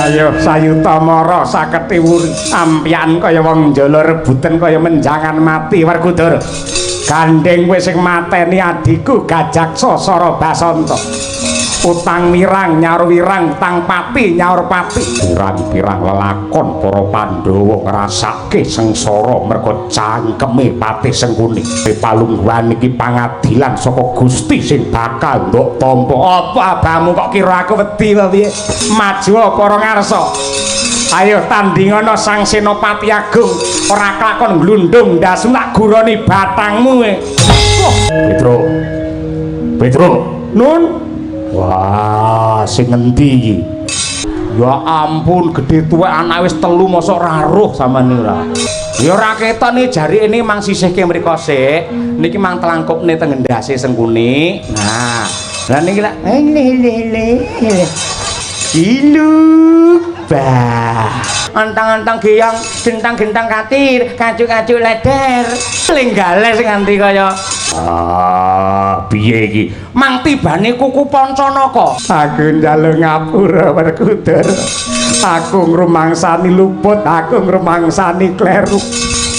Ayo sayuta mara saketi wuri ampian kaya wong njala rebutan kaya menjangan mati Werkudara. Gandeng kowe sing mateni adiku Gajaksa Sara Basanta. Utang mirang nyaur wirang utang pati nyaur pati. Pirang-pirang lelakon para Pandhawa ngrasake sengsara merga cangkeme Patih Sengkuni. Palungguhan iki pangadilan saka Gusti sing bakal nduk tampa. Apa abamu kok kira aku wedi piye? Maju para ngarsa. Ayo tandingana Sang Senopati Agung ora kelakon glundung ndasu nak guroni batangmu. Petro. Nun. Wah, sing ngendi iki? Ya ampun, gedhe tuwek anak wis 3 mosok ora roh sampeyan ora. Ya ora keton iki jari ini mang sisihke mriko sik. Niki mang telangkupne teng endase Sengkuni. Nah, lah niki lak ilu bah. Antang-antang geyang, gentang-gentang katir, kacu-kacu leder. Lenggale sing nganti kaya piye iki? Mang tibane kuku Pancanaka. Aku njaluk ngapura Werkudara. Aku ngrumangsani luput, aku ngrumangsani kleru.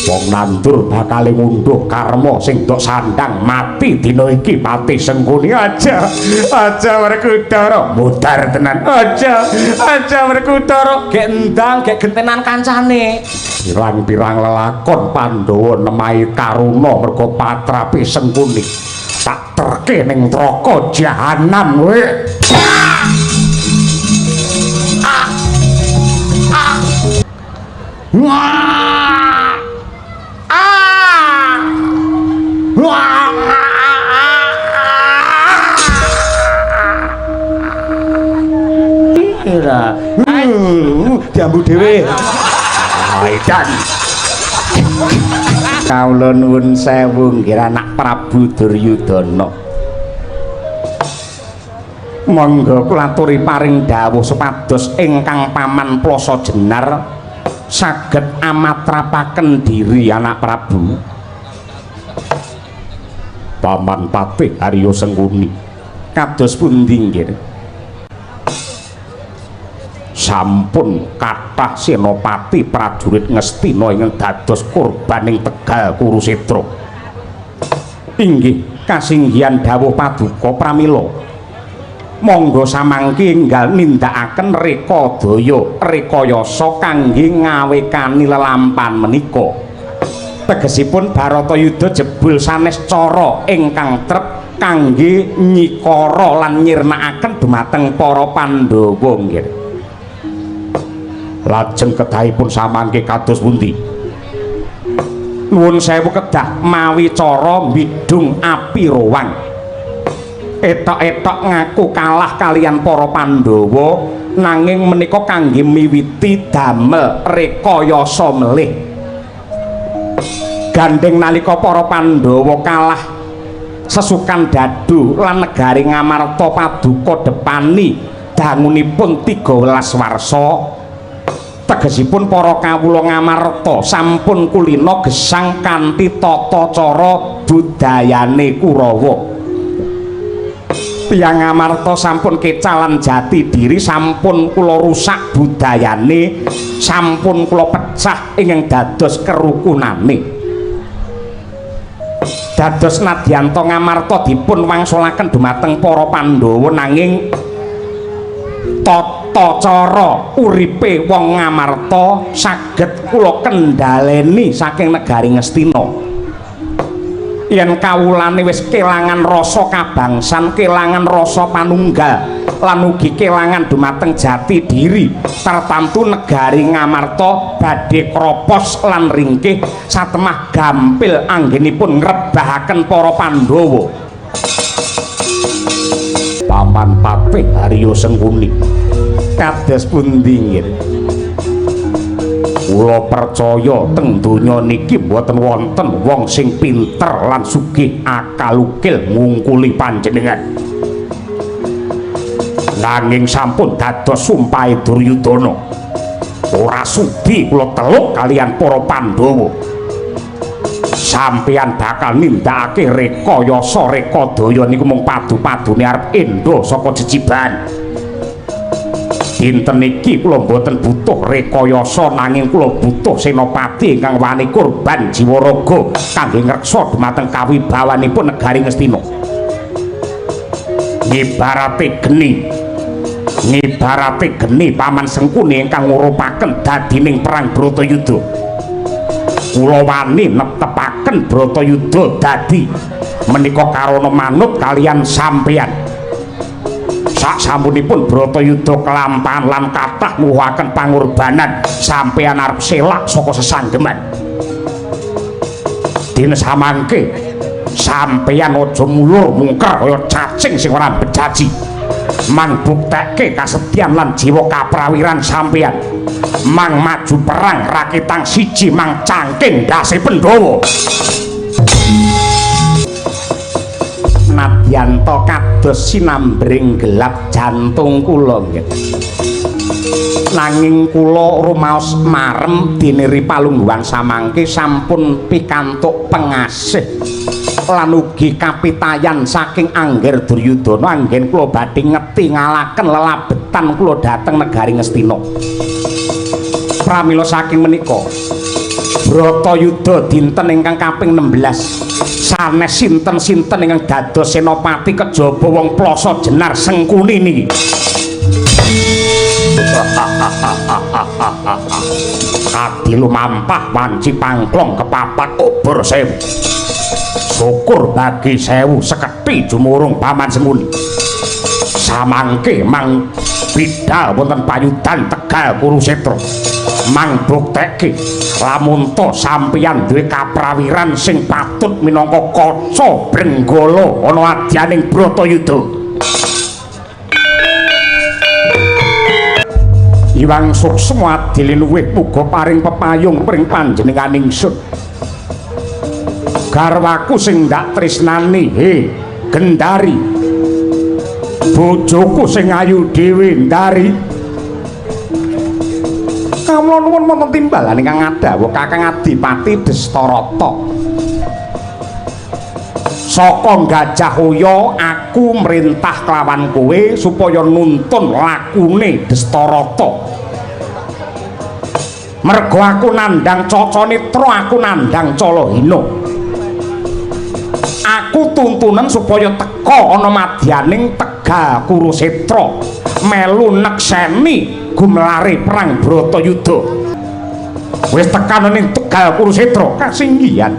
Wong nandur bakal ngunduh karma sing ndok sandang mati dina iki Patih Sengkuni. Aja Werkudara, mudar tenan. Aja Werkudara, gek endang gek gentenan kancane. Pirang-pirang lelakon Pandhawa nemahi karuna merga patrape Sengkuni. Tak terke ning neraka jahanam kowe. Jambu dhewe. Aidan. Kawula nuwun sewu nggih anak Prabu Duryudana. Monggo kula aturi paring dawuh supados ingkang paman Plasa Jenar saged amatrapaken diri anak Prabu. Paman Patih Arya Sengkuni kados pundi nggih? Sampun kathah senopati prajurit Ngastina ingkang dados korban ing Tegal Kurusetra. Inggih kasinggihan dawuh paduka pramila. Monggo samangke enggal nindakaken rekadaya rekayasa kangge ngawekani lelampan menika. Tegesipun Baratayuda jebul sanes cara ingkang trep kangge nyikara lan nyirnakaken dumateng para Pandhawa nggih. Lajeng kedahipun samangke kados pundi? Nuwun sewu kedah mawi cara mbidung api rowang. Etok-etok ngaku kalah kalian para Pandhawa nanging menika kangge miwiti damel rekayasa melih. Gandeng nalika para Pandhawa kalah sesukan Dadu lan negari Ngamarta paduka depani dangunipun 13 warsa. Tegesipun para kawula Ngamarta sampun kulina gesang kanthi tata cara budayane Kurawa. Tiyang Ngamarta sampun kecalan jati diri, sampun kula rusak budayane, sampun kula pecah ingkang dados kerukunane. Dados nadyanto Ngamarta dipun wangsulaken dumateng para Pandhawa nanging tata cara uripe wong Ngamarta saged kula kendhaleni saking negari Ngastina. Yen kawulane wis kelangan rasa kabangsan, kelangan rasa panunggal lan ugi kelangan dumateng jati diri, tartamtu negari Ngamarta badhe kropos lan ringkih satemah gampil anggenipun ngrebahaken para Pandhawa. Paman Patih Arya Sengkuni kados pundi nggih? Kula percaya teng donya niki mboten wonten wong sing pinter lan sugih akal ukil ngungkuli panjenengan. Nanging sampun dados sumpahe Duryudana. Ora sudi kula teluk kalian para Pandhawa. Sampeyan bakal nindakake rekayasa rekadaya niku mung padu-padune arep endo saka jejiban. dinten iki kula mboten butuh rekayasa nanging kula butuh senopati ingkang wani kurban jiwa raga kangge ngreksa dhumateng kawibawanipun negari Ngastina. Ngibarate geni Paman Sengkuni ingkang ngurupaken dadining perang Bratayuda. Kula wani netepaken Bratayuda dadi menika karana manut kalian sampeyan. Sasampunipun Bratayuda kelampahan lan kathah nuwuhaken pangorbanan sampeyan arep selak saka sesanggeman. Dene samangke sampeyan aja mulur mungker kaya cacing sing ora bejaji. Mang buktekke kasedyan lan jiwa kaprawiran sampeyan. Mang maju perang rakitang siji mang cangking dase Pandhawa. Nadyanto kados sinambring gelap jantung kula nggih. Nanging kula rumaos marem diniri palungguhan samangke sampun pikantuk pengasih lan ugi kapitayan saking Angger Duryudana anggen kula badhe ngetingalaken lelabetan kula dhateng negari Ngastina. Pramila saking menika Bratayuda dinten ingkang kaping 16 sanes sinten-sinten ingkang dados senopati kejaba wong plasa Jenar Sengkuni niki. Kadi lumampah wanci pangklong kepapat obor sewu. Syukur bagi sewu sekethi jumurung Paman Sengkuni. Samangke mang bidal wonten payudan Tegal Kurusetra. Mang buktekke lamun to sampeyan duwe kaprawiran sing patut minangka kaca Brenggala ana adyaning Bratayuda. Iwang suksma adiluwih muga paring pepayung pring panjenenganing ingsun. Garwaku sing ndak tresnani Gendari. Bojoku sing ayu dhewe Ndari. Kawula nuwun wonten timbalan ingkang ngadhawuh Kakang Adipati Destarata. Saka Gajahhoya aku mrintah kelawan kowe supaya nuntun lakune Destarata. Mergo aku nandhang Caca Nitra, aku nandhang Calahina. Aku tuntunan supaya teka ana madyaning Tegal Kurusetra melu nekseni gumlare perang Bratayuda. Wis tekan ning Tegal Kurusetra kasinggihan.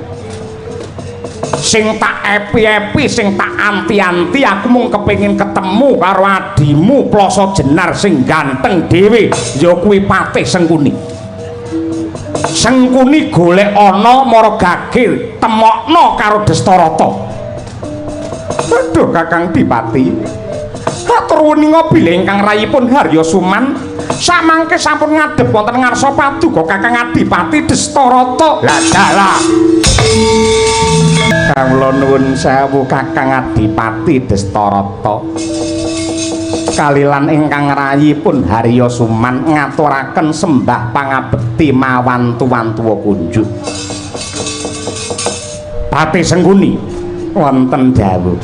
Sing tak epi-epi, sing tak anti-anti aku mung kepengin ketemu karo adimu plasa Jenar sing ganteng dhewe ya kuwi Patih Sengkuni. Sengkuni golek ana mara gagil temokno karo Destarata. Aduh Kakang Dipati, atur weninga bilih ingkang rayipun Harya Suman samangke sampun ngadhep wonten ngarsa paduka Kakang Adipati Destarata. Lah dalah kawula nuwun sewu Kakang Adipati Destarata. Kalilan ingkang rayipun Harya Suman ngaturaken sembah pangabekti mawan tuwan-tuwa kunjuk. Patih Sengkuni wonten dawuh.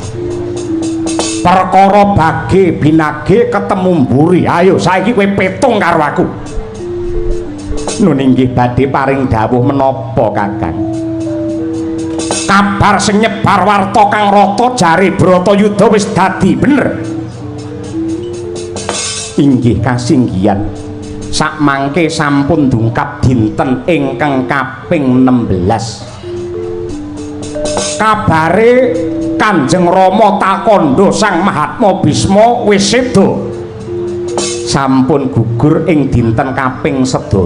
Perkara bage binage ketemu mburi. Ayo saiki kowe petung karo aku. Nun inggih badhe paring dawuh menapa Kakang? Kabar sing nyebar warta kang rata jare Bratayuda wis dadi bener. Inggih kasinggihan sakmangke sampun dungkap dinten ingkang kaping 16. Kabare Kanjeng Rama Takanda Sang Mahatma Bisma wis seda sampun gugur ing dinten kaping 11.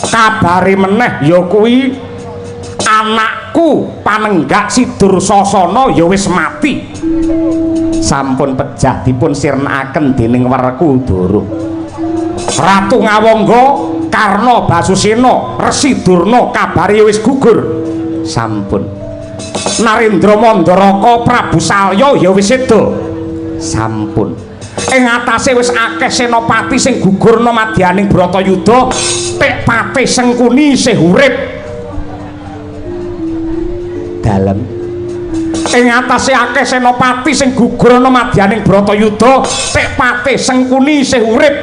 Kabare meneh ya kuwi anakku Panenggak Sidur Sasana ya wis mati. Sampun pejah dipun sirnakaken dening Werkudara. Ratu Ngawangga Karna Basusena Resi Durna kabare wis gugur. Sampun. Narendra Mandaraka Prabu Salya ya wis seda. Sampun. Ing atase wis akeh senopati sing gugurna madyaning Bratayuda, Tek Patih Sengkuni isih urip. Dalem ing atase akeh senopati sing gugur ana madyaning Bratayuda tek Patih Sengkuni isih urip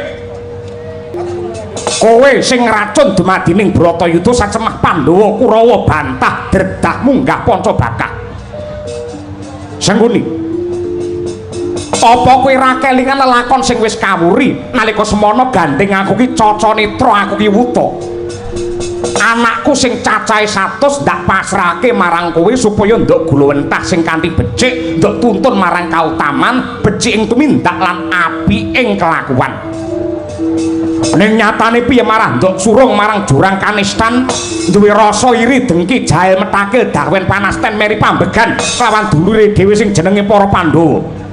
kowe sing ngracun dumadining Bratayuda sacemah Pandhawa Kurawa bantah dredah munggah Pancabakak Sengkuni apa kowe ra kelingan lelakon sing wis kawuri nalika semana gandeng aku ki Caca Netra aku ki wuta anakku sing cacahe 100 ndak pasrahke marang kowe supaya nduk gula wentah sing kanthi becik nduk tuntun marang kautaman becik ing tumindak lan apik ing kelakuan ning nyatane piye marah nduk surung marang jurang kanistan duwe rasa iri dengki jael metakil dawen panasten meri pambegan kelawan dulure dhewe sing jenenge para Pandhawa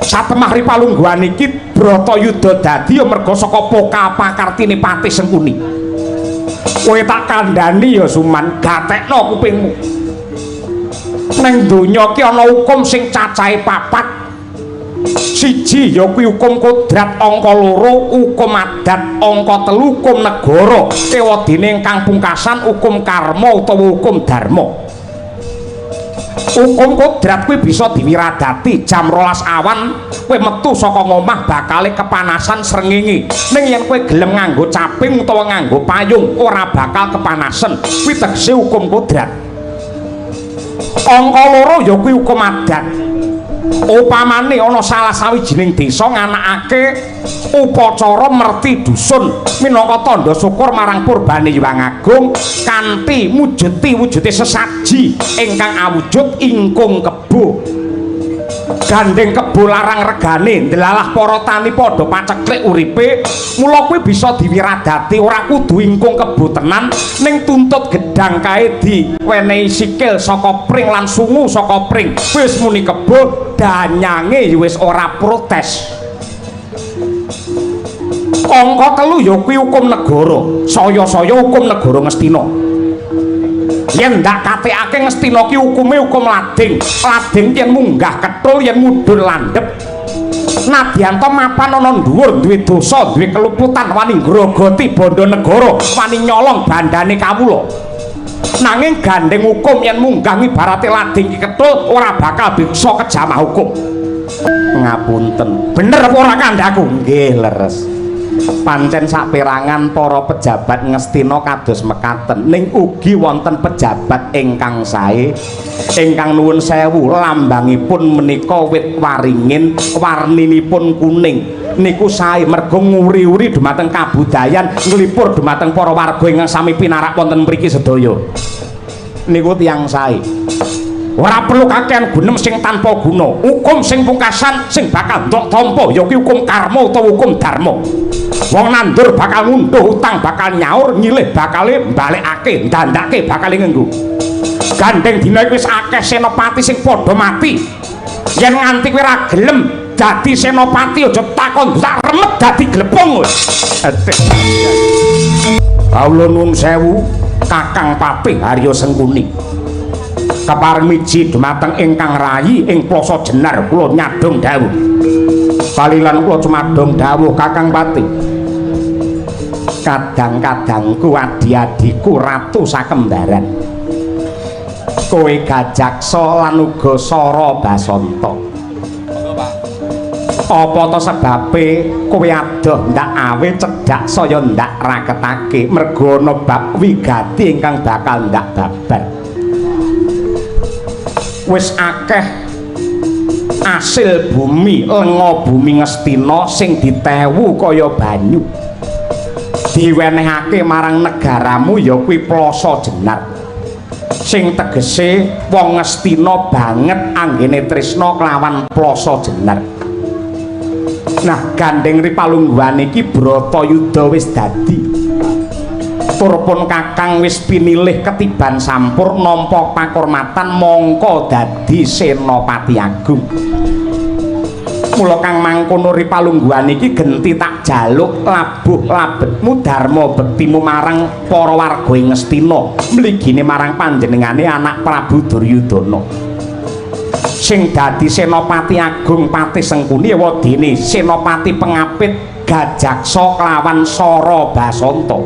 satemah ripalungguhan iki Bratayuda dadi ya merga saka poka pakartine Patih Sengkuni kowe tak kandhani ya Suman gatekno kupingmu ning donya ki ana hukum sing cacahe 4 siji ya kuwi hukum kodrat angka 2 hukum adat angka 3 hukum negara ewadene ingkang pungkasan hukum karma utawa hukum dharma hukum kodrat kuwi bisa diwiradati jam 12 awan kowe metu saka ngomah bakale kepanasan srengenge ning yen kowe gelem nganggo caping utawa nganggo payung ora bakal kepanasan kuwi tegese hukum kodrat angka 2 ya kuwi hukum adat upamane ana salah sawijining desa nganakake upacara merti dusun minangka tandha syukur marang purbane Hyang Agung kanthi wujude sesaji ingkang awujud ingkung kebo gandeng kebo larang regane ndelalah para tani padha paceklik uripe mula kuwi bisa diwiradati ora kudu ingkung kebo tenan ning tuntut gedang kae diwenehi sikil saka pring lan sungu saka pring wis muni kebo danyange wis ora protes angka 3 ya kuwi hukum negara saya-saya hukum negara Ngastina yen ndak katekake Ngastina ki hukume hukum lading yen munggah kethul yen mudhun landhep nadyan to mapan ana dhuwur duwe dosa duwe keluputan wani ngrogoti bondo negara wani nyolong bandane kawula nanging gandeng hukum yen munggah ibarate lading ki kethul ora bakal bisa kejamah hukum ngapunten bener apa ora kandhaku nggih leres pancen saperangan para pejabat Ngastina kados mekaten ning ugi wonten pejabat ingkang sae ingkang nuwun sewu lambangipun menika wit waringin warninipun kuning niku sae merga nguri-uri dumateng kabudayan nglipur dumateng para warga ingkang sami pinarak wonten mriki sedaya niku tiyang sae ora perlu kakehan gunem sing tanpa guna hukum sing pungkasan sing bakal ndok tampa ya kuwi hukum karma utawa hukum dharma wong nandur bakal ngunduh utang bakal nyaur nyilih bakale mbalekake ndandake bakale nganggo gandeng dina iki wis akeh senopati sing padha mati yen nganti kowe ora gelem dadi senopati aja takon tak remet dadi glepung kawula nuwun sewu Kakang Patih Harya Sengkuni kepareng miji dumateng ingkang rayi ing Plasa Jenar kula nyadong dawuh kalilan kula cumadong dawuh Kakang Patih kadang-kadangku adi-adiku ratu sakembaran kowe Gajaksa lan uga Sara Basanta apa to sebabe kowe adoh ndak awe cedhak saya ndak raketake merga ana bab wigati ingkang bakal ndak babar wis akeh asil bumi lenga bumi Ngastina sing ditewu kaya banyu diwenehake marang negaramu ya kuwi Plasa Jenar sing tegese wong Ngastina banget anggene tresna kelawan Plasa Jenar nah gandeng ripalungguhan iki Bratayuda wis dadi turpun kakang wis pinilih ketiban sampur nampa pakurmatan mongko dadi Senopati Agung mula kang mangkono ripalungguhan iki genti tak jaluk labuh labetmu dharma bektimu marang para warga ing Ngastina mligine marang panjenengane anak Prabu Duryudana sing dadi Senopati Agung Patih Sengkuni wadene Senopati Pengapit Gajaksa kelawan Sara Basanta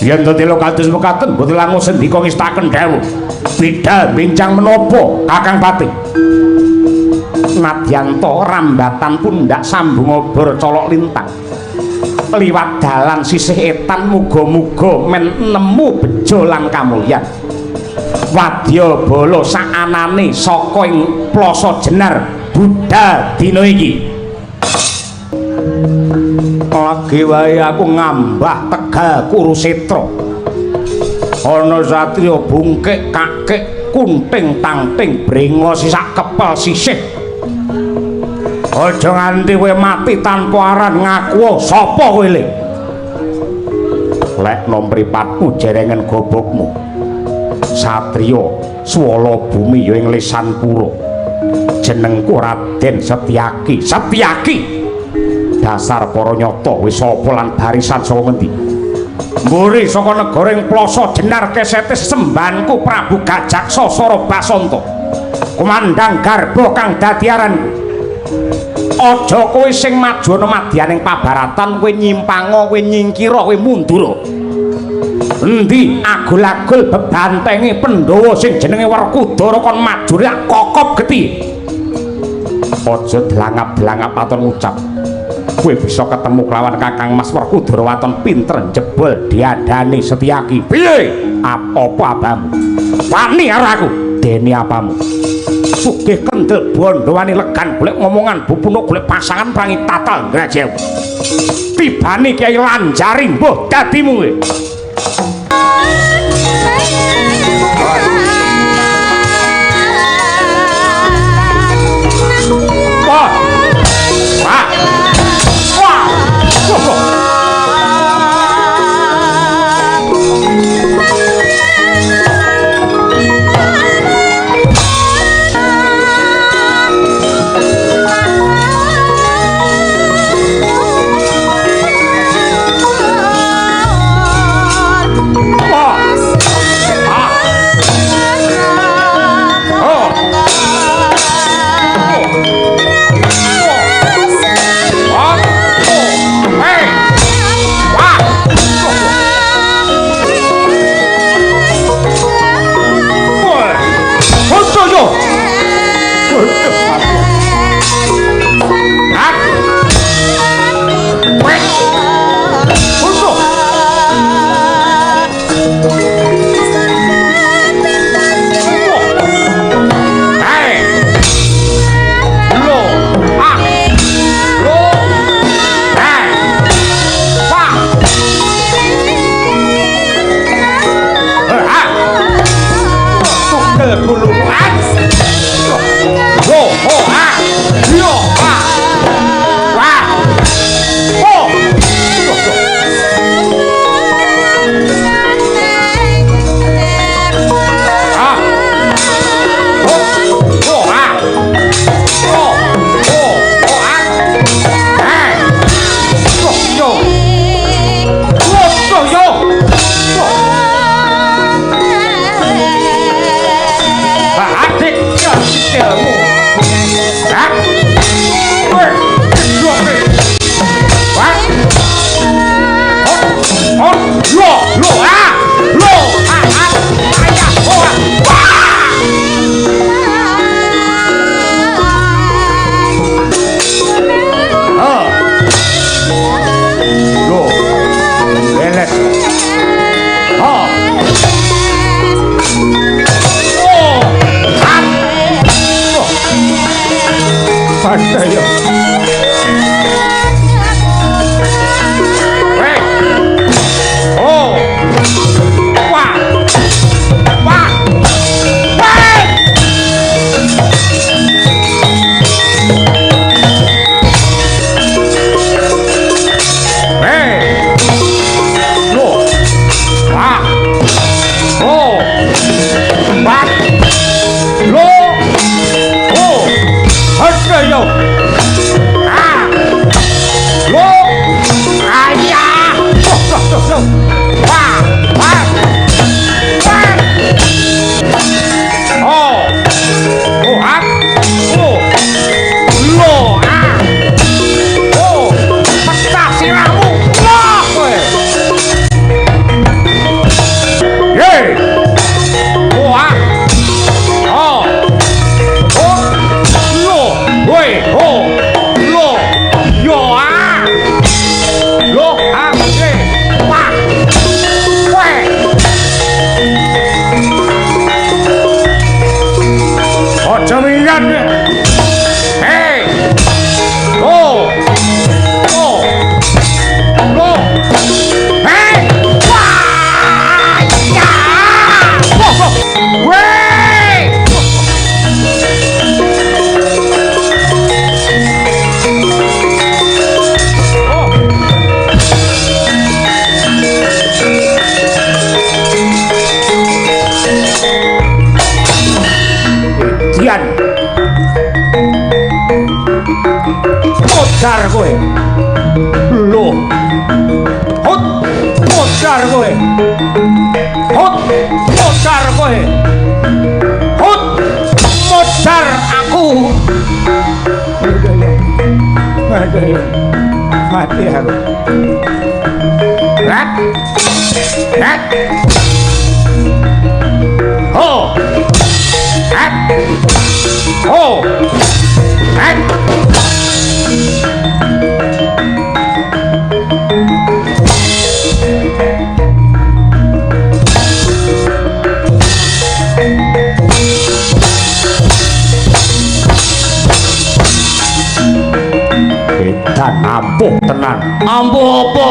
yen dadi kados mekaten boten langkung sendika ngestaken dawuh beda bincang menopo Kakang Pati. Nadyanto rambatan pundak sambung obor colok lintang liwat dalan sisih etan muga-muga men nemu bejo lan kamulyan wadya bala saanane saka ing Plasa Jenar Budha dina iki. Lagi wae aku ngambah Tegal Kurusetra ana satriya bungkik kakek kunting tangting brengos sak kepel sisih. Aja nganti kowe mati tanpa aran ngaku sapa kowe le. Lek nom mripatmu jerengen gobokmu. Satriya swala bumi ya ing Lesanpura. Jenengku Raden Setyaki. Setyaki. Dasar para nyata wis sapa lan barisan saka ngendi? Mburi saka negara ing Plasa Jenar kesete sembanku Prabu Gajaksa Sarabasanta. Komandang garba kang dadi aranku. Aja kowe sing maju ana madyaning pabaratan kowe nyimpanga kowe nyingkira kowe mundura. Endi agul-agul bebantenge Pandhawa sing jenenge Werkudara kon maju rak kokop geti. Aja delangap-delangap aton ngucap. Kowe bisa ketemu kelawan Kakang Mas Werkudara waton pinter jebol diadani Setyaki. Piye? Apa abamu? Wani karo aku? Dene apamu? Sugih kendel bondo wani legan golek ngomongan bupunuk golek pasangan prangi tatal ngrajew. Tibane Kyai Lanjari mbuh dadimu kowe. Wah. Wah. Wah. modar kowe. Lho. Hut modar kowe. Hut modar kowe. Hut modar aku. Mati aku. Rat. Rat. Ho. Rat. Ho. Rat. Dan ampuh tenang. Ampuh apa?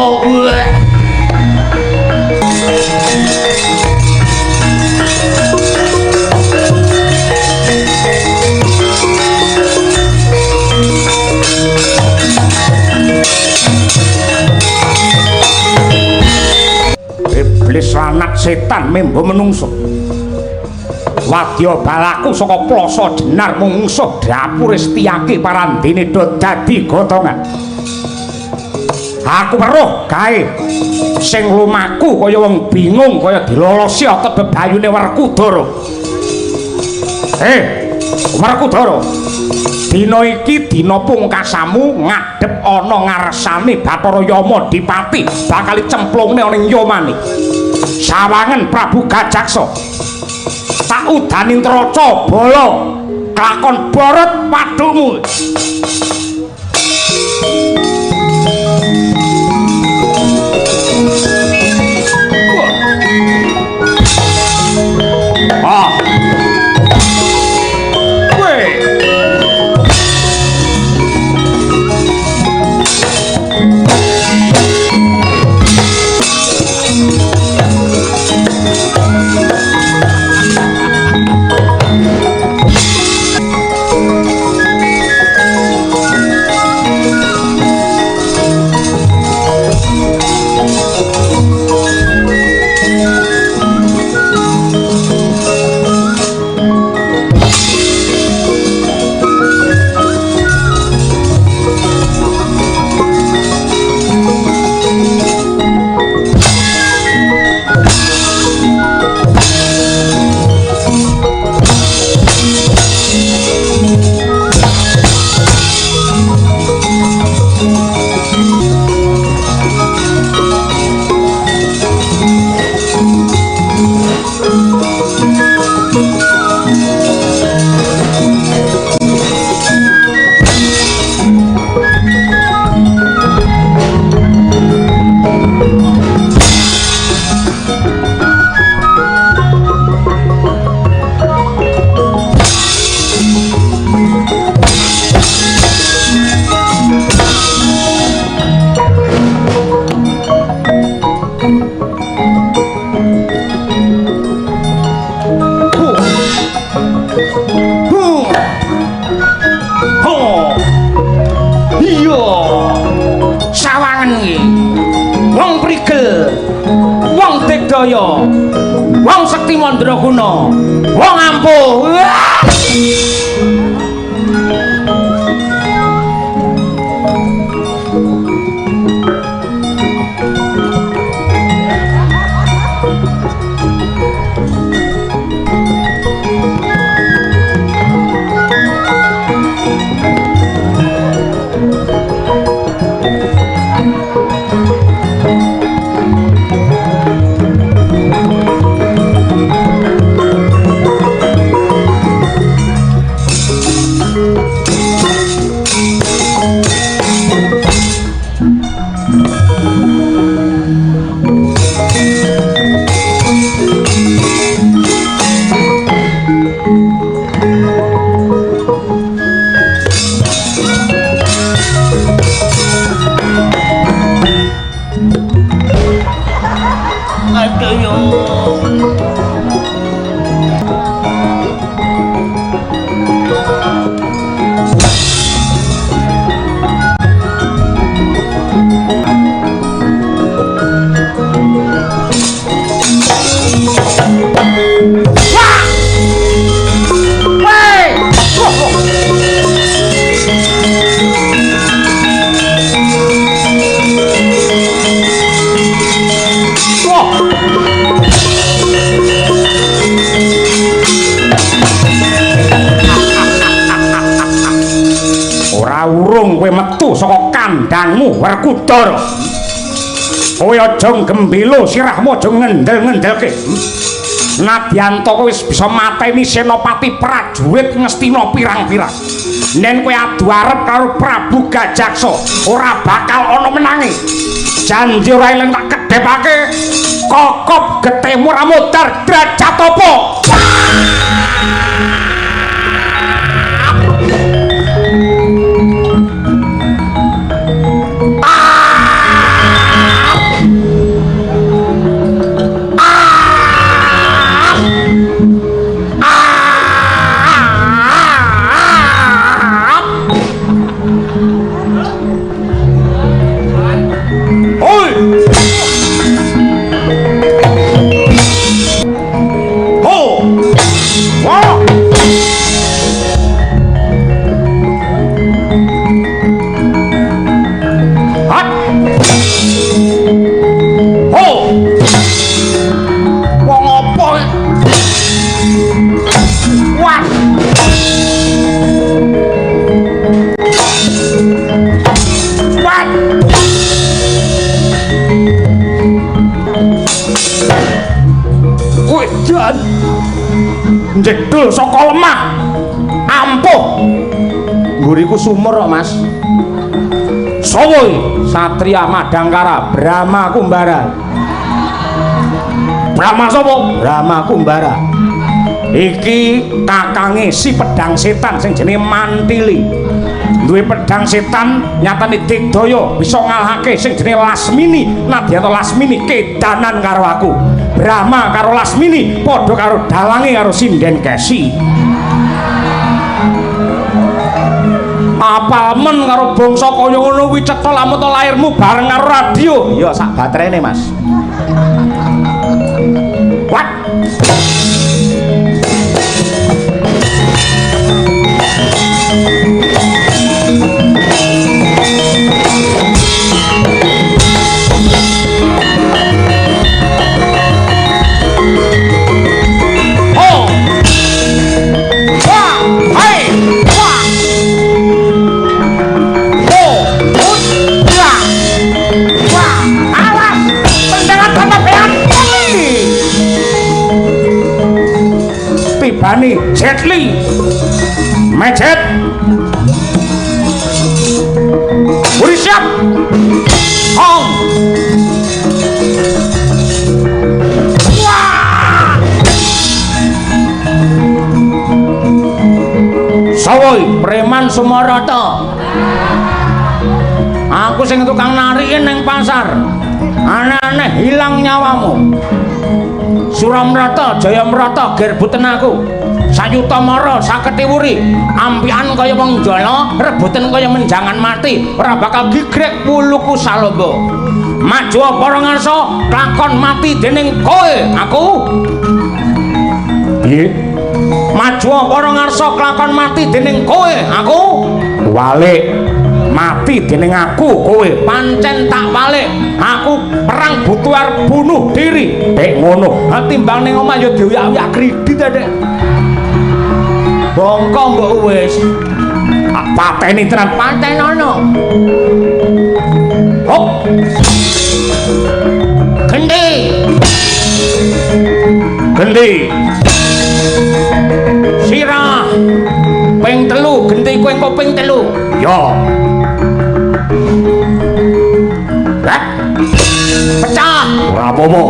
Iblis anak setan membo menungso. Wadya balaku saka plasa jenar mungsuh dapur Setyaki parandene do dadi gotongan. Aku weruh gawe sing lumaku kaya wong bingung kaya dilolosi otot bebayune Werkudara. Werkudara, dina iki dina pungkasamu ngadhep ana ngarsane Bathara Yama Dipati bakal cemplungne ana ing yomane. Sawangen Prabu Gajaksa. Tak udani Ntraca Bala kelakon borot padukmu. Wong Sekti Mandraguna, wong ampuh. sirahmu Werkudara. Kowe aja gembelo sirahmu aja ngendel-ngendelke. Nadyan to kowe wis bisa mateni senopati prajurit Ngastina pirang-pirang. Nen kowe adu arep karo Prabu Gajaksa, ora bakal ana menange. Janji ora eleng tak kedhepake. Kokop getemu ora modar derajat apa? Jedul saka lemah ampuh ngguriku sumur kok Mas. Sawa Satria Madangkara Brahma Kumbara. Brahma sapa? Brahma Kumbara. Iki kakange si pedang setan sing jenenge Mantili. Duwe pedang setan nyatane digdaya bisa ngalahake sing jenenge Lasmini. Nadyanto Lasmini kedanan karo aku. Brahma karo Lasmini padha karo dalange karo Sinden Kesi. Apal men karo bangsa kaya ngono kuwi cetha lamun to lairmu bareng karo radio. Ya sak baterene Mas. What? Bani Jetli Mejet Uri siap Hong Sawoy preman Sumarata. Aku sing tukang narikin neng pasar. Aneh-aneh hilang nyawamu. Suramrata Jayamrata gerbuten aku. Sayuta mara saketi wuri ampian kaya wong jala rebuten kaya menjangan mati ora bakal gigrek puluku salombo. Maju para ngarsa lakon mati dening kowe aku. Piye? Maju para ngarsa lakon mati dening kowe aku. Walik mati dening aku kowe pancen tak walik. Aku perang butuh arep bunuh diri. Dek ngono, timbang ning omah ya dioyak-oyak kredit ta, Dek. Bongko mbok wis pateni tenan patenono. Hop. Gendi. Gendi. Sirah. Ping 3, gendi kowe engko ping 3. Yo. Pecah. Ora apa-apa.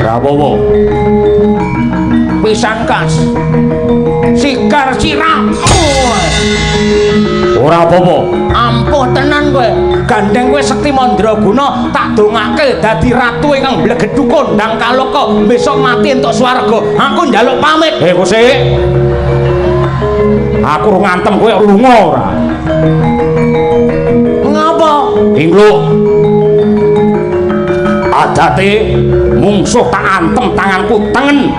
Prabowo pisan kas sikar sirah ora apa-apa ampuh tenan kowe gandeng kowe Sekti Mandraguna tak dongake dadi ratu ingkang blegedu kondang kaloka besok mati entuk swarga aku njaluk pamit kowe sik aku ngantem kowe lunga ora ngapa ingluk adate mungsuh tak antem tanganku tengen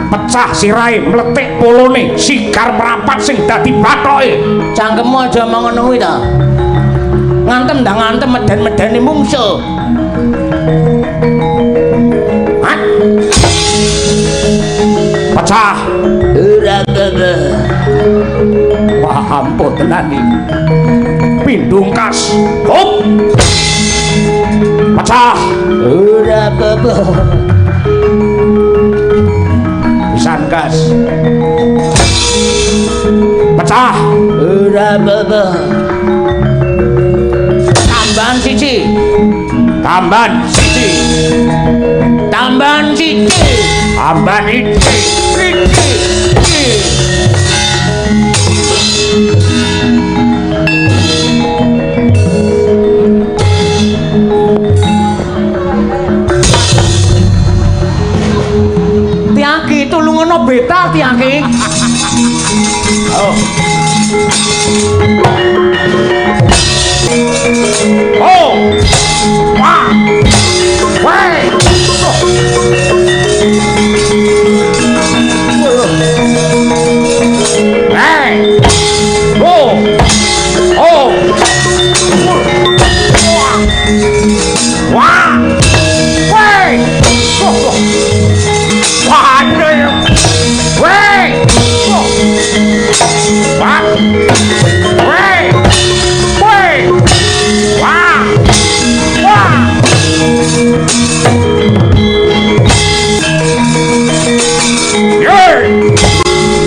pecah sirai meletik polone sigar merapat sing dadi bathoke cangkemmu aja mau ngono kuwi ta ngantem ndang ngantem meden-medeni mungsuh pecah ora Wah ampun tenan iki. Pindung kas. Hop. Pecah. Ora apa-apa. Pisan gas. Pecah. Ora apa-apa. Tambahan siji. Tambahan siji. Tambahan siji. Tambahan siji. Tiaki tulungono beta tiaki. Oh. Oh. Wah. Wah. Hey. Oh. Oh. Wah. Wait. Wah, anh Wait. What? Wait. Wait. Wow. Wow. Yeah.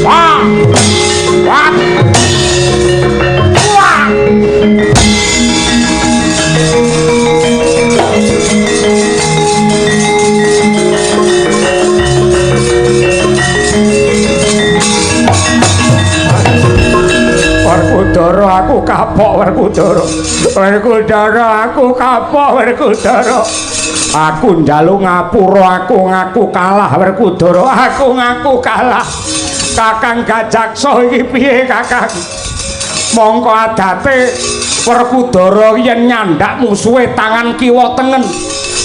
Wow. What? Wow. Werkudara aku kapok Werkudara. Werkudara aku kapok Werkudara. Aku njaluk ngapura, aku ngaku kalah Werkudara. Aku ngaku kalah. Kakang Gajaksa iki piye Kakang? Mongko adate Werkudara yen nyandak musuhe tangan kiwa tengen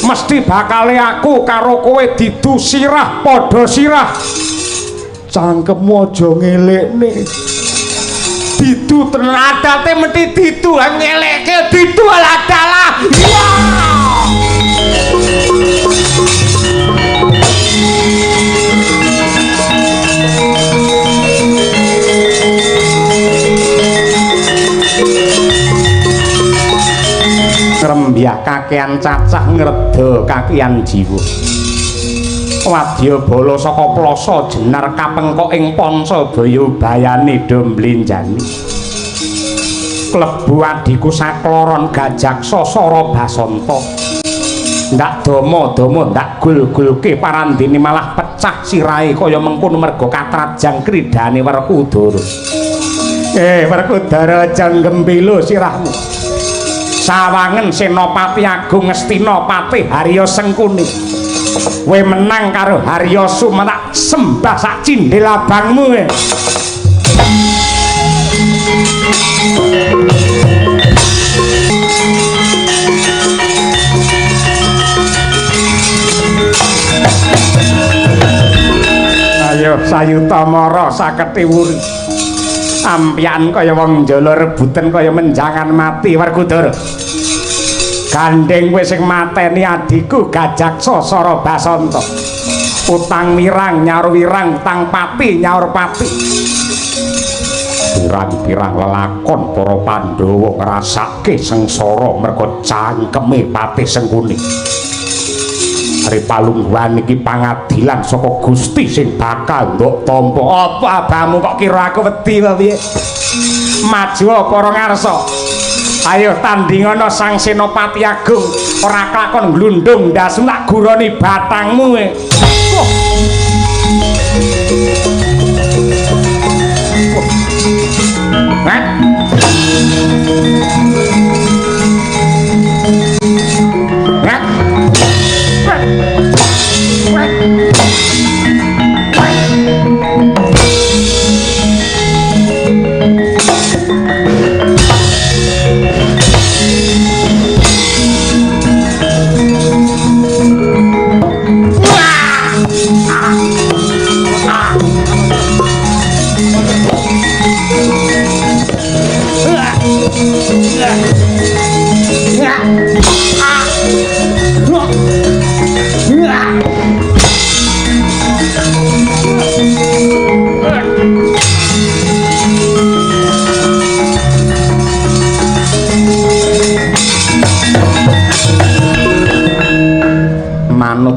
mesti bakale aku karo kowe didu sirah padha sirah. Cangkemmu aja ngelekne. Didu tenan adate mesti didu ngelekke didu ala-ala. Ngrembyah kakean cacah ngreda kakean jiwa. Wadya bala saka plasa jenar kapengkok ing panca baya bayane do mblenjani. Klebu adiku sakloron Gajaksa Sara Basanta. Ndak dama-dama ndak gul-gulke parandene malah pecah sirahe kaya mengkono merga katrajang kridane Werkudara. Werkudara aja gembelo sirahmu. Sawangen Senopati Agung Ngastina Patih Harya Sengkuni. Kowe menang karo Harya Sumerak sembah sak cindhil abangmu. Ayo sayuta mara saketi wuri. Ampian kaya wong njala rebutan kaya menjangan mati Werkudara. Gandeng kowe sing mateni adiku Gajaksa Sara Basanta. Utang mirang nyaur wirang, utang pati nyaur pati. Pirang-pirang lelakon para Pandhawa ngrasake sengsara merga cangkeme Patih Sengkuni. Ari palungguhan iki pangadilan saka Gusti sing bakal nduk tampa. Apa abahmu kok kira aku wedi wae piye? Maju para ngarsa. Ayo tandingana Sang Senopati Agung, ora kelakon glundung ndasu tak guroni batangmu.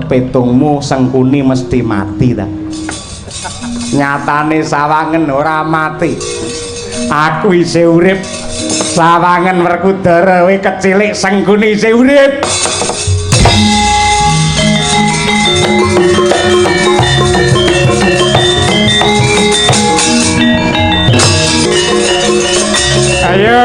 petungmu Sengkuni mesti mati ta. Nyatane Sawangen ora mati. Aku isih urip. Sawangen Werkudara we kecilik Sengkuni isih urip. Ayo.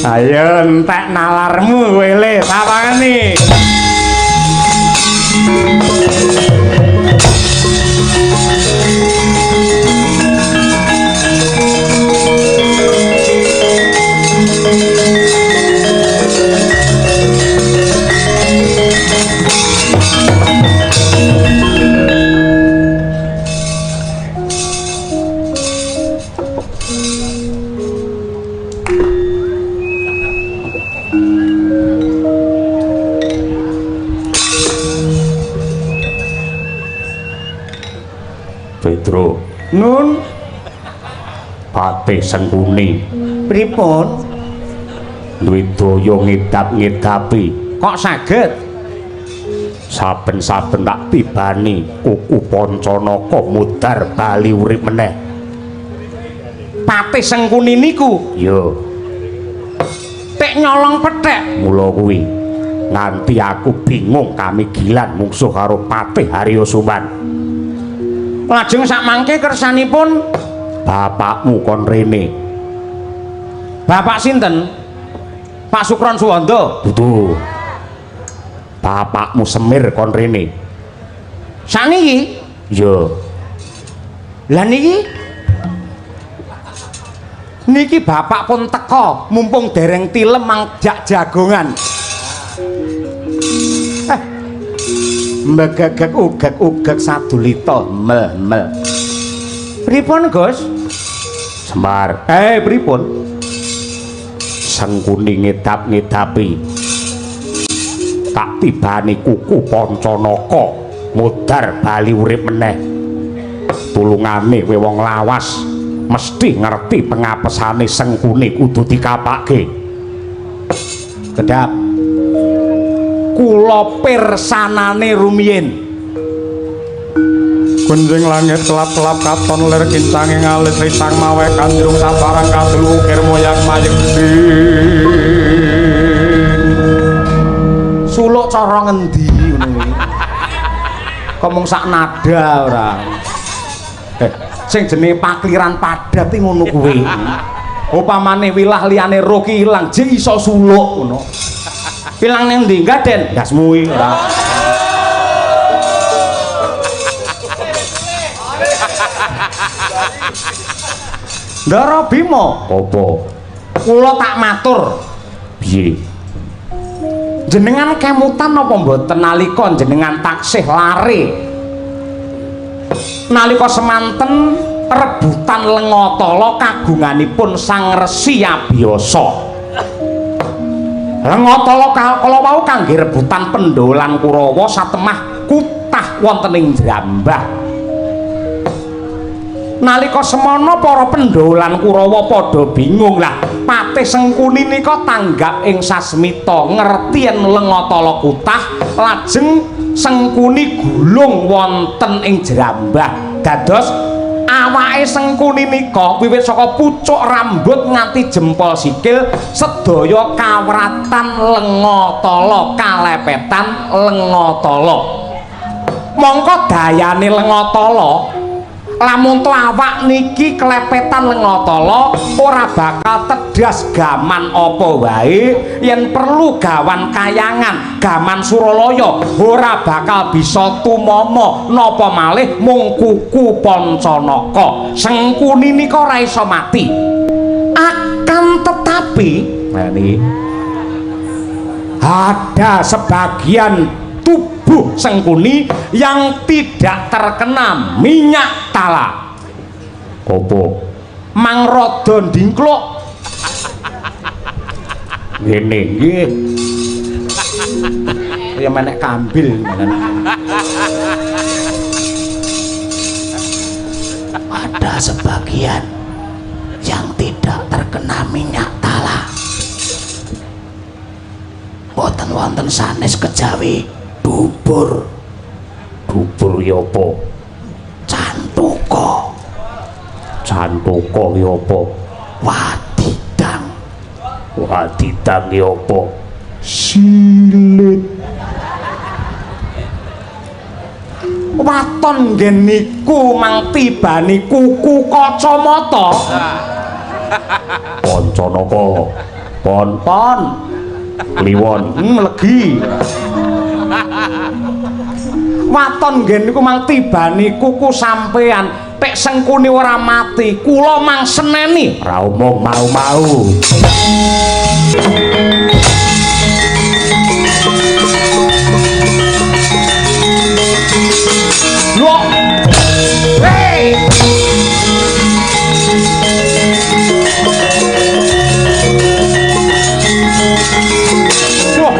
Ayo entek nalarmu wele Sawangeni. Petro nun Patih Sengkuni pripun duwe daya ngedap-ngedapi kok saged saben-saben tak tibani kuku Pancanaka mudhar bali urip meneh. Patih Sengkuni niku yo tek nyolong pethek mula kuwi nganti aku bingung kamigilan mungsuh karo Patih Haryo Suman. Lajeng sakmangke kersanipun bapakmu kon rene. Bapak sinten? Pak Sukron Suwanda. Betul. Bapakmu Semir kon rene. Saniki? Yo. Lah niki? Niki bapak pun teka mumpung dereng tilem mangjak jagongan. Mbegegek ugek-ugek sadulita mel. Pripun, Gus? Sembar. Pripun? Sengkuni ngedap-ngedapi. Tak tibani kuku Pancanaka mudhar bali urip meneh. Tulungane kowe wong lawas mesti ngerti pengapesane Sengkuni kudu dikapake. Kedap kula pirsanane rumiyin kunjing langit kelap-kelap katon lir kincanging alis risang mawe kanjrung sabarang kadulukir moyang mayek suluk cara ngendi ngono iki kok mung sak nada ora sing jenenge pakliran padat iki ngono kuwi upamane wilah liyane ro ki ilang jek iso suluk ngono. Pilang nang ndi gaden? Gasmui ora. Ndara Bima, apa? Kula tak matur. Piye? Jenengan kemutan apa mboten nalika jenengan taksih lare? Nalika semanten rebutan Lengatala kagunganipun Sang Resi Abiyasa. Lengatala kala wau kangge rebutan pendolan Kurawa satemah kutah wonten ing Jrambah. Nalika semana para pendolan Kurawa padha bingung lah. Patih Sengkuni nika tanggap ing sasmita ngerti yen Lengatala kutah lajeng Sengkuni gulung wonten ing Jrambah. Dados awake Sengkuni nika wiwit saka pucuk rambut nganti jempol sikil sedaya kawratan Lengatala kalepetan Lengatala. Mongko dayane Lengatala lamun to awak niki klepetan Lengatala ora bakal tedas gaman apa wae yen perlu gawan kayangan gaman Suralaya ora bakal bisa tumama napa malih mung kuku Pancanaka. Sengkuni nika ora iso mati akan tetep Tetapi ini ada sebagian tubuh Sengkuni yang tidak terkena minyak tala. Opo? Mang rada ndingkluk. Ngene nggih. Kaya menek kambil ada sebagian yang tidak terkena minyak tala. Boten wonten sanes kejawi dubur. Dubur ya apa? Cantuka. Cantuka ya apa? Wadidang. Wadidang ya apa? Silit. Waton nggen niku mang tibani kuku kacamata. Pancanaka. Pon-pon. Kliwon legi. Waton nggen niku mang tibani kuku sampean. Pek Sengkuni ora mati, kula mang seneni. Ora omong mau-mau. Loh. Hey. Loh.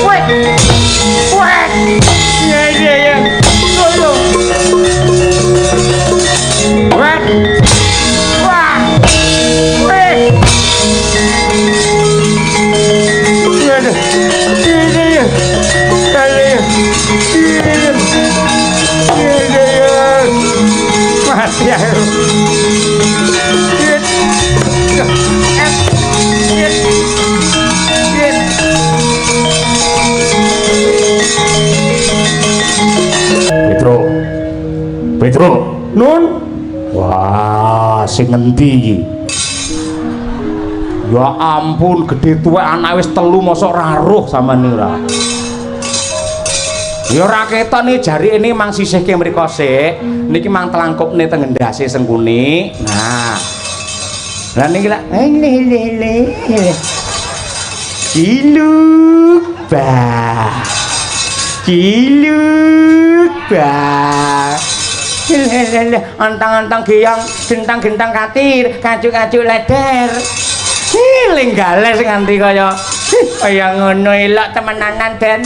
Wait. Wait. Yeah. Loh. Wait. Wah. Wait. Ya. Petro. Nun. Wah, sing ngendi iki? Ya ampun, gedhe tuwek anak wis 3 mosok raruh sampeyan ora. Ya ora ketok nih jari ini mang sisihke mriko sik. Niki mang telangkupne teng endase Sengkuni. Nah. Lah niki lak Kiluba. Antang-antang geyang, gentang-gentang katir, kacu-kacu leder. Lenggales nganti kaya ngono elok temenanan Den.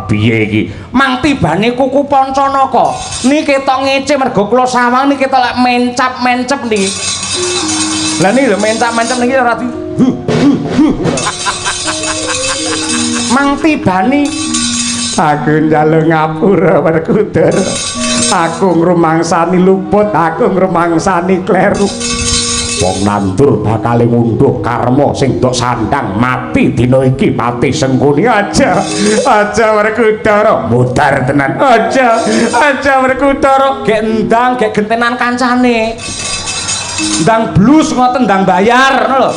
Piye iki? Mang tibane kuku Pancanaka. Niki ketok ngece mergo kula sawang niki ketok lek mencap-mencep niki. Lah niki lho mencap-mencep niki ora di. Mang tibane aku njaluk ngapura Werkudara. Aku ngrumangsani luput, aku ngrumangsani kleru. Wong nandur bakal ngunduh karma sing ndok sandang mati dina iki pati Sengkuni. Aja Werkudara mudar tenan. Aja Werkudara gek ndang gek gentenan kancane. Ndang blus ngoten ndang bayar ngono lho.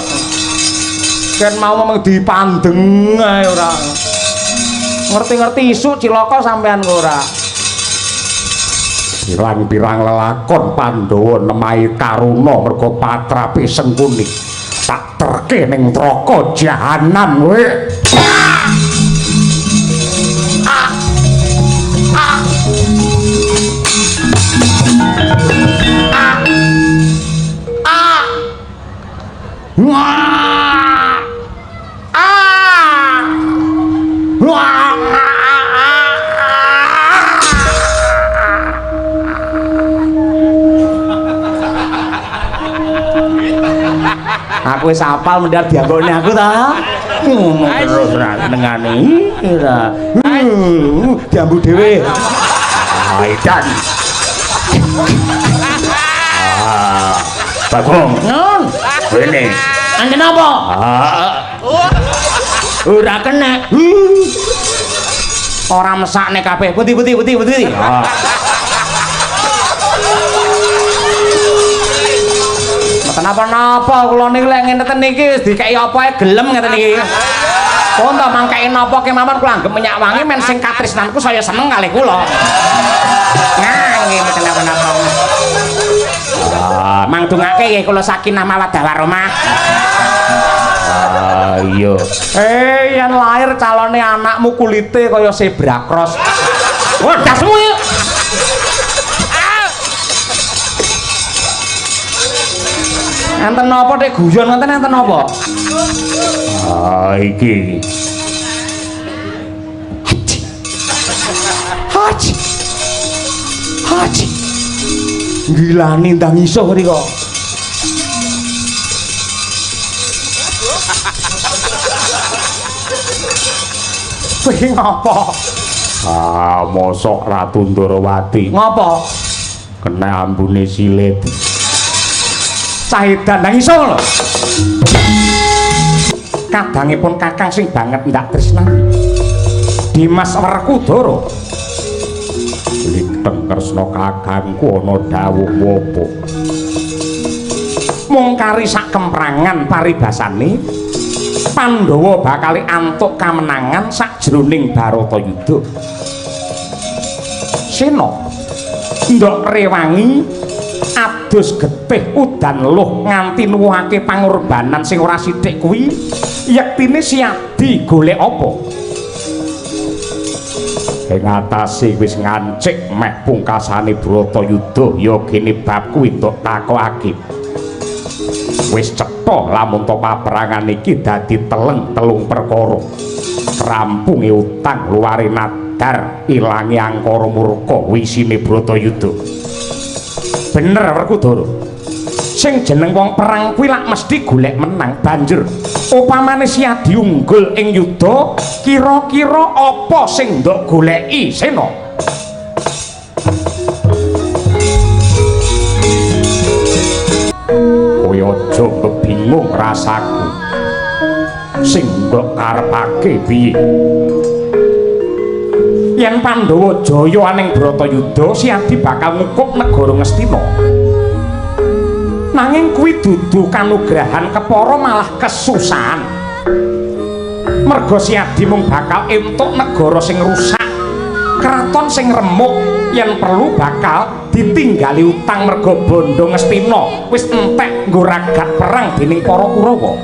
Ken mau memang dipandeng ae ora. Ngerti-ngerti isu cilaka sampean ora. Pirang-pirang lelakon Pandhawa nemahi karuna merga patrape Sengkuni. Tak terke ning neraka jahanam kowe. Aku wis apal mendar dianggone aku ta. Ngomong terus ra senengane. Ora. Diambu dhewe. Aidan. Bagong. Nun. Rene. Anggen apa? Ora kena. Ora mesakne kabeh. Putih. Kenapa-napa kula niki lek ngenten niki wis dikeki apa ae gelem ngeten iki. Oh entah mangkei napa kemawon kula anggap minyak wangi men sing katresnanku saya seneng kalih kula. Nah nggih mboten napa-napa. Mang dongake nggih kula sakinah mawaddah warahmah. Iya. Yen lahir calone anakmu kulite kaya zebra cross. Wah, dasmu ya. Enten napa nek guyon ngoten enten napa? Iki. Haji. Haji. Gilani ndang iso mriko. Kowe ngapa? Mosok Ratu Ndorowati Ngapa? kena ambune silit. Cahedan ndang iso lho. Kadangipun kakang sing banget ndak tresnani. Dimas Werkudara. Liteng Kresna kakangku ana dawuh apa? Mung kari sak kemprangan paribasane Pandhawa bakal antuk kamenangan sajroning Baratayuda. Sena ndok rewangi adus getih udan luh nganti nuwuhake pangorbanan sing ora sithik kuwi yektine siadi golek apa? Ing atase wis ngancik meh pungkasane Bratayuda ya kene bab kuwi tok takokake. Wis cetha lamun to paprangan iki dadi telung perkara. Rampunge utang luare nadar ilange angkara murka wisine Bratayuda. Bener Werkudara. Sing jeneng wong perang kuwi lak mesti golek menang. Banjur upamane siadi unggul ing yuda, kira-kira apa sing ndok goleki Sena? Kowe aja bingung rasaku. Sing mbok karepake piye? Yen Pandhawa jaya aning Bratayuda, siadi bakal ngukup negara Ngastina. Nanging kuwi dudu kanugrahan kepara malah kesusahan. Merga siadi mung bakal entuk negara sing rusak, kraton sing remuk, yen perlu bakal ditinggali utang merga bondo Ngastina wis entek nggo ragat perang dening para Kurawa.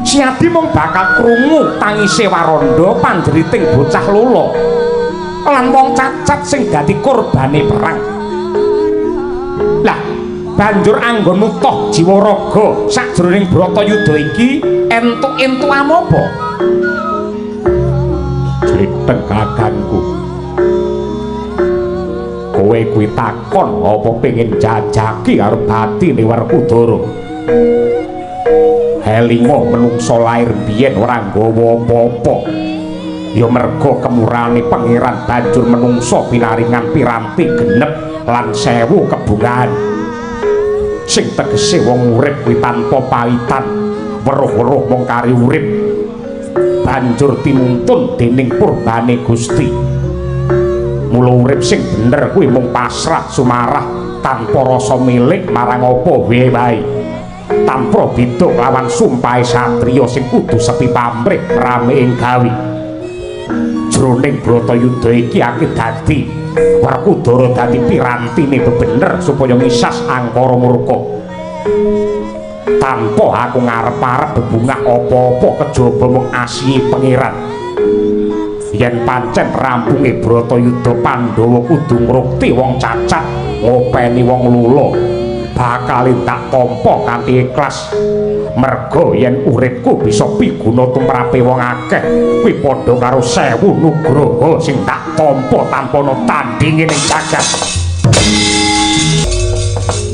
Siadi mung bakal krungu tangise Waranda panjeriting bocah lolo lan wong cacat sing dadi korbane perang. Lah banjur anggon nutuh jiwa raga sajroning Bratayuda iki entuk-entukan apa? Jlitheng kakangku. Kowe kuwi takon apa pengin jajaki karo batine Werkudara? Helinga menungso lair biyen ora nggawa apa-apa. Ya merga kemurahane pangeran banjur menungso pinaringan piranti genep lan 1000 kebungahan. Sing tegese wong urip kuwi tanpa pawitan, weruh-weruh mung kari urip. Banjur tinuntun dening purbane Gusti. Mula urip sing bener kuwi mung pasrah sumarah tanpa rasa milik marang apa wae. Tanpa biduk lawan sumpahe satriya sing kudu sepi pamrih rame ing gawi. Jroning Bratayuda iki akeh dadi Werkudara dadi pirantine bebener supaya ngisas angkara murka. Tanpa aku ngarep-arep bebungah apa-apa kejaba mung asihe pangeran. Yen pancen rampunge Bratayuda Pandhawa kudu ngrukti wong cacat, ngopeni wong lula. Bakal tak tampa kanthi ikhlas. Merga yen uripku bisa piguna tumrape wong akeh kuwi padha karo 1000 nugraha sing tak tampa tanpa ana tandinge ning jagat.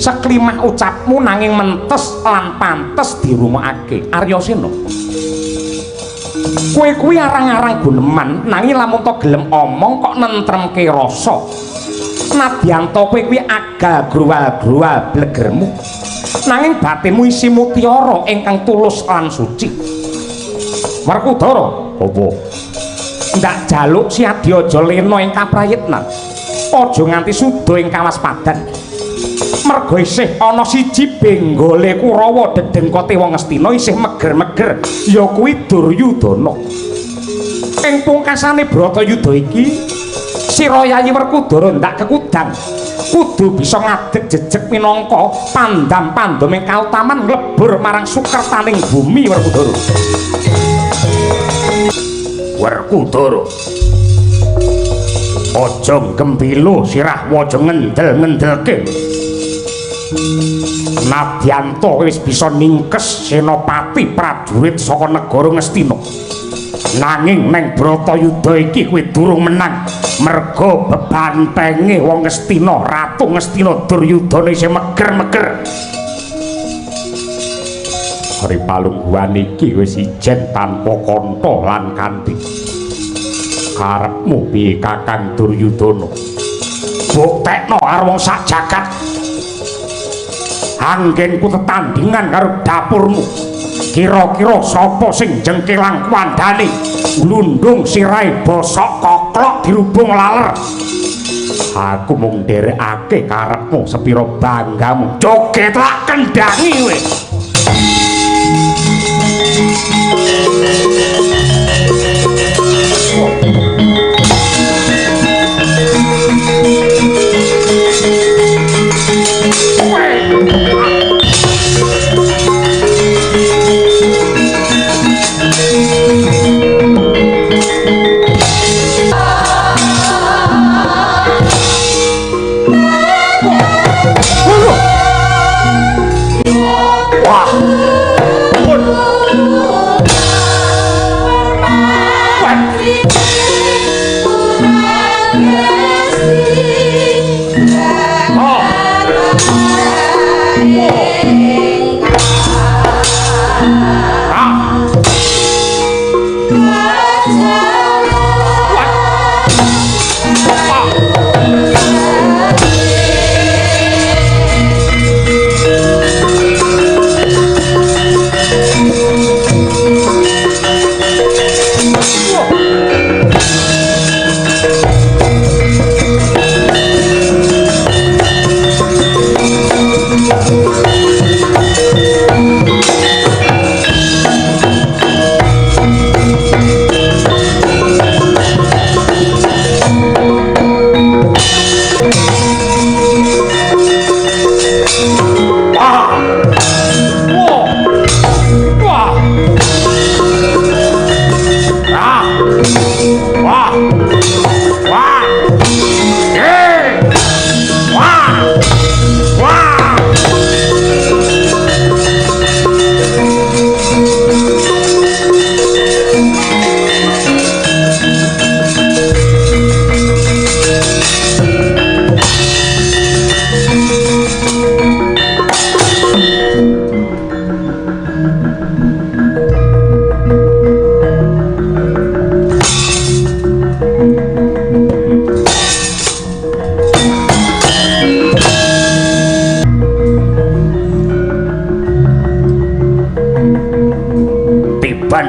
Seklimah ucapmu nanging mentes lan pantes dirumokake. Aryasena, kowe kuwi arang-arang guneman nanging lamun to gelem omong kok nentremke rasa. Nadyanto kowe kuwi agal gruwal-gruwal blegermu nanging batinmu isi mutiara ingkang tulus lan suci. Werkudara, Apa? ndak jaluk siadi aja lena ing kaprayitnan, aja nganti suda ing kawaspadan. Merga isih ana siji benggole Kurawa dedengkote wong Ngastina isih meger-meger, ya kuwi Duryudana. Ing pungkasane Bratayuda iki sira Yayi Werkudara ndak kekudang kudu bisa ngadeg jejeg minangka pandam-pandome kautaman nglebur marang sukertaning bumi Werkudara. Werkudara, aja gembilo sirah waja ngendel-ngendelke. Nadyanto wis bisa ningkes senopati prajurit saka negara Ngastina. Nanging neng Bratayuda iki kowe durung menang. Merga bebantenge wong Ngastina, Ratu Ngastina Duryudana isih meger-meger. Ripalungguhan iki wis ijen tanpa kanta lan kanthi. Karepmu piye Kakang Duryudana? Buktekno karo wong sak jagat. Anggenku tetandingan karo dapurmu. Kira-kira sapa sing jengkelang kuandane glundung sirahe bosok koklok dirubung laler. Aku mung nderekake karepmu sepira banggamu. Joget lak kendangi kowe.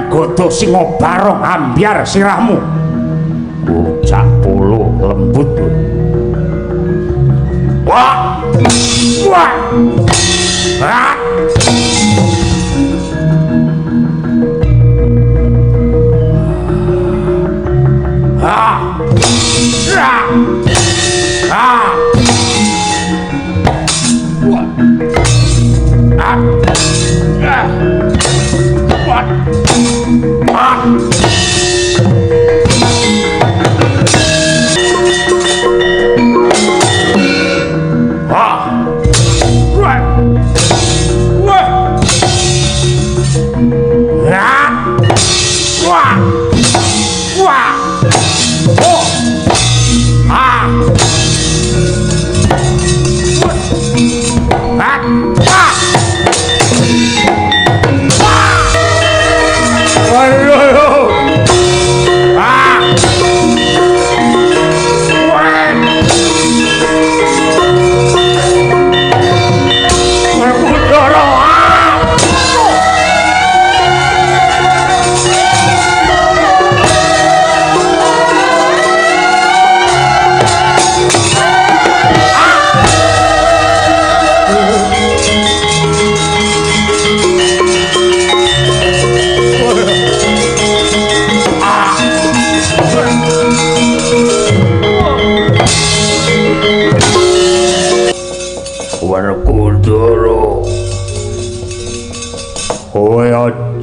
Godo singa barong ambyar sirahmu. Bocah polo lembut. Wah. Wah. Ah. Ah. Ah. Ah. Wah. Ah. Ah. What? Ah!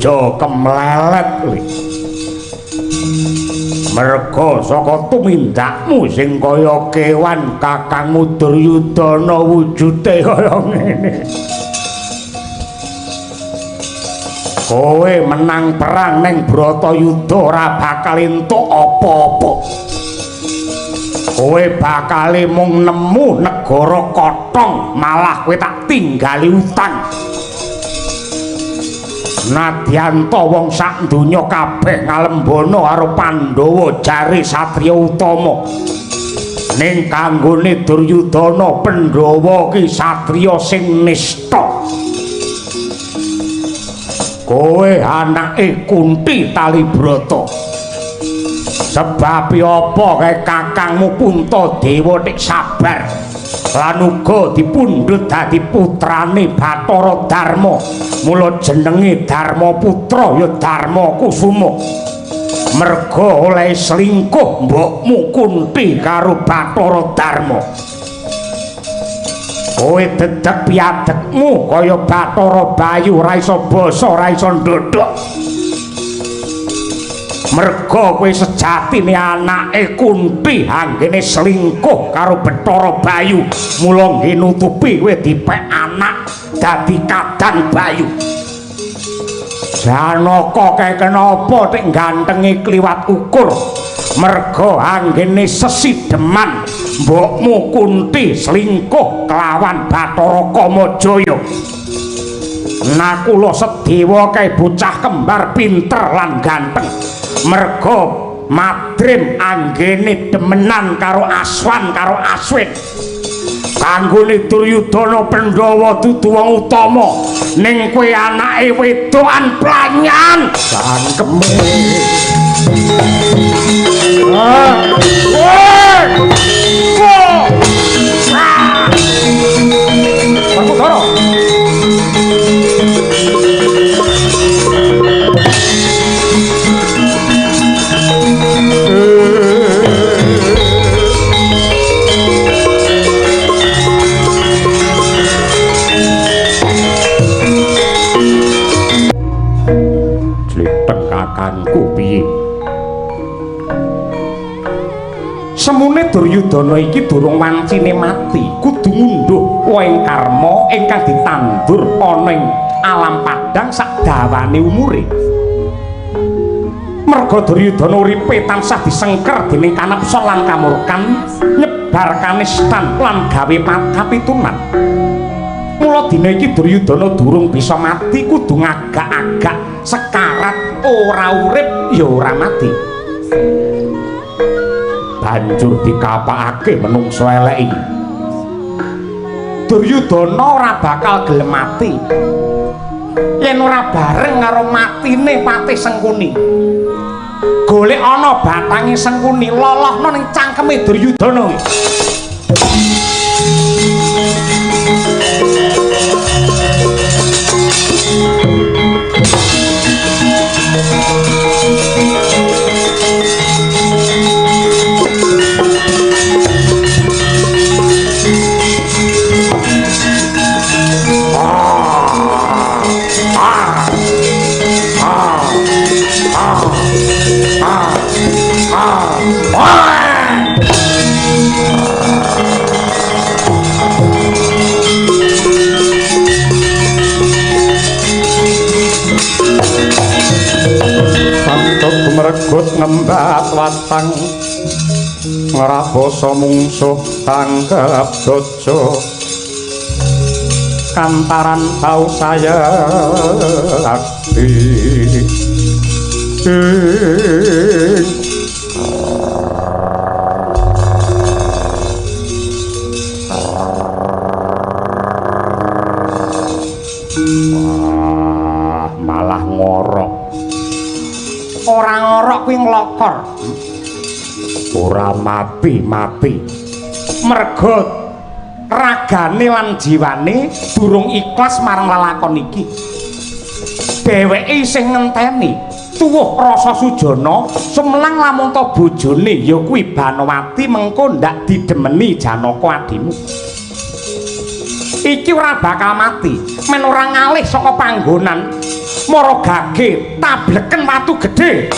aja kemlelet li. Merga saka tumindakmu sing kaya kewan Kakangmu Duryudana wujude kaya ngene. Kowe menang perang ning Bratayuda ora bakal entuk apa-apa. Kowe bakal mung nemu negara kothong, malah kowe tak tinggali utang. Nadyanto wong sak donya kabeh ngalembana karo Pandhawa jare satriya utama. Ning kanggone Duryudana Pandhawa ki satriya sing nista. Kowe anake Kunti Talibrata. Sebab apa kae kakangmu Puntadewa nek sabar lan uga dipundhut dadi putrane Bathara Darma. Mula jenenge Darmaputra ya Darma Kusuma. Merga oleh selingkuh mbokmu Kunti karo Bathara Darma. Kowe dedeg piadekmu kaya Bathara Bayu ora iso basa ora iso ndodhok. Merga kowe sejatine anake Kunti anggene selingkuh karo Bathara Bayu, mula nggih nutupi kowe dipek anak dadi Kadang Bayu. Janaka kae kenapa nek gantenge kliwat ukur? Merga anggene sesideman mbokmu Kunti selingkuh kelawan Bathara Kamajaya. Nakula Sedewa kae bocah kembar pinter lan ganteng. Merga Madrim anggene demenan karo Aswan karo Aswin. Kanggone Duryudana Pandhawa dudu wong utama, ning kowe anake wedokan planyan. Cangkeme. Makudara. Kakangku piye? Semune Duryudana iki durung wancine mati, kudu ngunduh wohing karma ingkang ditandur ana ing alam padang sak dawane umure. Merga Duryudana uripe tansah disengker dening kanepsa lan kamurkan, nyebar kanistan lan gawe kapitunan. Mula dina iki Duryudana durung bisa mati, kudu ngagak-agak sekarat ora urip ya ora mati. Banjur dikapakake menungso elek iki. Duryudana ora bakal gelem mati yen ora bareng karo matine Patih Sengkuni. Golek ana batange Sengkuni lolohno ning cangkeme Duryudana iki. Meregut ngembat watang ngrabosa mungsuh tanggap dojo kantaran tau saya akti malah ngorok. Ora ngorok kuwi nglokor. Ora mati-mati. Merga ragane lan jiwane durung ikhlas marang lelakon iki. Dheweke sing ngenteni tuwuh rasa sujana sumelang lamun ta bojone ya kuwi Banowati mengko ndak didemeni Janaka adimu. Iki ora bakal mati men ora ngalih saka panggonan. mara gage tableken watu gedhe.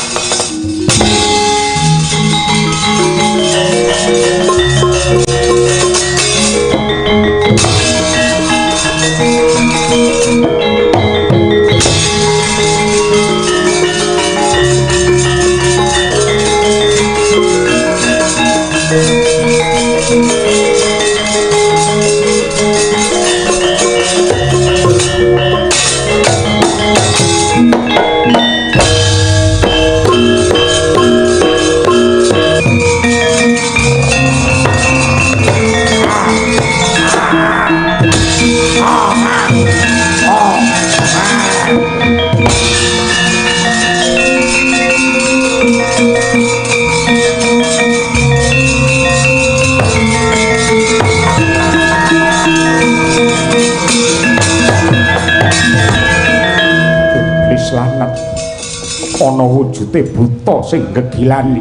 Ana wujude buta sing gegilani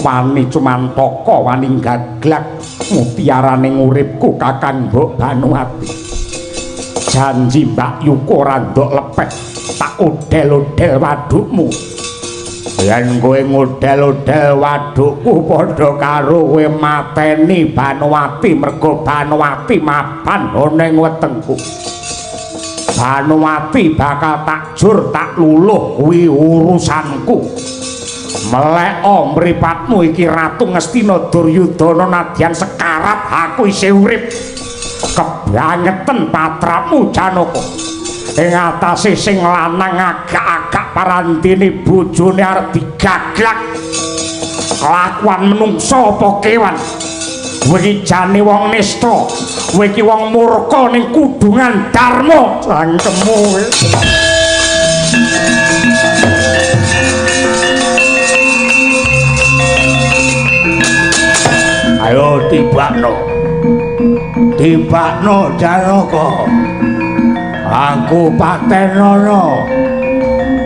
wani cumantaka wani gaglak mutiaraning uripku Kakang Mbok Banuwati janji Mbak Yuka ora ndok lepet tak odel-odel wadukmu yen kowe ngodel-odel wadukku padha karo kowe mateni Banuwati mergo Banuwati mapan ning wetengku Banuwati bakal tak jur tak luluh kuwi urusanku meleko mripatmu iki Ratu Ngastina Duryudana nadyan sekarat aku isih urip kebangeten patrapmu Janaka ing atase sing lanang agak-agak parandene bojone arep digaglak kelakuan menungsa apa kewan kowe iki jane wong nista kowe iki wong murka ning kudungan Darma cangkemmu ayo tibakno Janaka aku patenono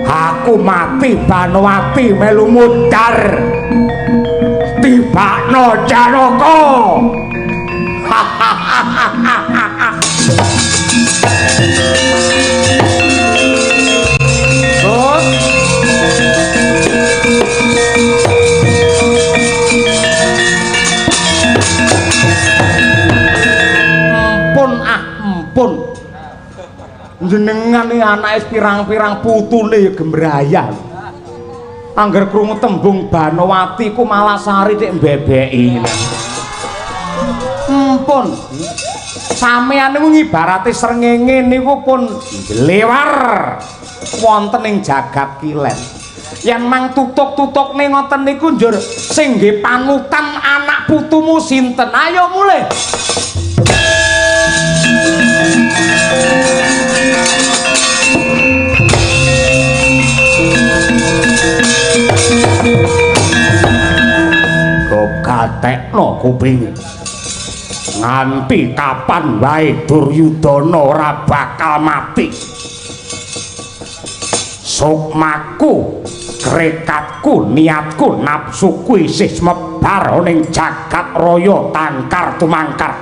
aku mati Banuwati melu mudhar tibakno Janaka Empun jenengan iki anake pirang-pirang putune ya gembrayan angger krungu tembung Banuwati ku malah sari nek mbebeki empun sampeyan niku ngibarate srengenge niku pun lewar wonten ing jagat kilen yen mang tutuk-tutukne ngoten niku njur sing nggih panutan anak putumu sinten ayo mulih katekno kuping nganti kapan wae Duryudana ora bakal mati sukmaku krekatku niatku nafsuku isih mebar ning jagat raya tangkar tumangkar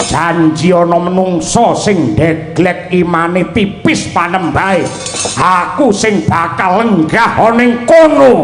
janji ana menungsa sing deglek imane tipis panembahe aku sing bakal lenggah ning kono